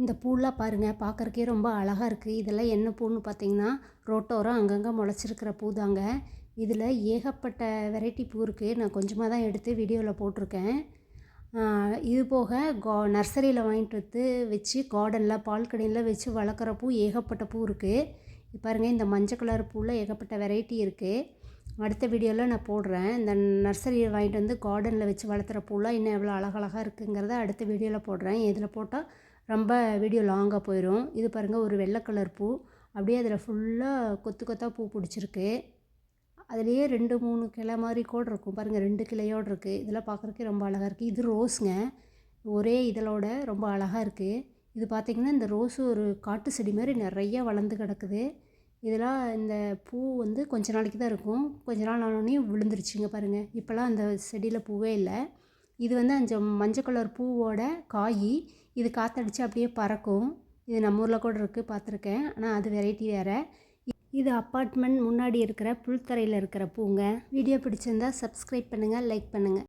இந்த பூலாம் பாருங்கள், பார்க்குறக்கே ரொம்ப அழகாக இருக்குது. இதெல்லாம் என்ன பூன்னு பார்த்தீங்கன்னா, ரோட்டோரம் அங்கங்கே முளைச்சிருக்கிற பூ தாங்க. இதில் ஏகப்பட்ட வெரைட்டி பூ இருக்குது. நான் கொஞ்சமாக தான் எடுத்து வீடியோவில் போட்டிருக்கேன். இது போக நர்சரியில் வாங்கிட்டு வந்து வச்சு கார்டனில் பால்கனியில் வச்சு வளர்க்குற பூ ஏகப்பட்ட பூ இருக்குது. பாருங்கள், இந்த மஞ்சள் கலர் பூவில் ஏகப்பட்ட வெரைட்டி இருக்குது. அடுத்த வீடியோவில் நான் போடுறேன். இந்த நர்சரியை வாங்கிட்டு வந்து கார்டனில் வச்சு வளர்த்துற பூலாம் இன்னும் எவ்வளோ அழகழகாக இருக்குங்கிறத அடுத்த வீடியோவில் போடுறேன். இதில் போட்டால் ரொம்ப வீடியோ லாங்காக போயிடும். இது பாருங்கள், ஒரு வெள்ளை கலர் பூ. அப்படியே அதில் ஃபுல்லாக கொத்து கொத்தாக பூ பிடிச்சிருக்கு. அதுலேயே 2, 3 கிளை மாதிரி கூட இருக்கும். பாருங்கள், 2 கிளையோடு இருக்குது. இதெல்லாம் பார்க்குறக்கே ரொம்ப அழகாக இருக்குது. இது ரோஸுங்க. ஒரே இதழோட ரொம்ப அழகாக இருக்குது. இது பார்த்திங்கன்னா, இந்த ரோஸு ஒரு காட்டு செடி மாதிரி நிறையா வளர்ந்து கிடக்குது. இதெல்லாம் இந்த பூ வந்து கொஞ்ச நாளைக்கு தான் இருக்கும். கொஞ்ச நாள் ஆனோடனே விழுந்துருச்சுங்க பாருங்கள். இப்போல்லாம் அந்த செடியில் பூவே இல்லை. இது வந்து அந்த மஞ்சள் கலர் பூவோட காய். இது காற்றடிச்சு அப்படியே பறக்கும். இது நம்ம ஊரில் கூட இருக்குது, பார்த்துருக்கேன். ஆனால் அது வெரைட்டி வேறு. இது அப்பார்ட்மெண்ட் முன்னாடி இருக்கிற புல்தரையில் இருக்கிற பூங்க. வீடியோ பிடிச்சிருந்தா சப்ஸ்கிரைப் பண்ணுங்கள், லைக் பண்ணுங்கள்.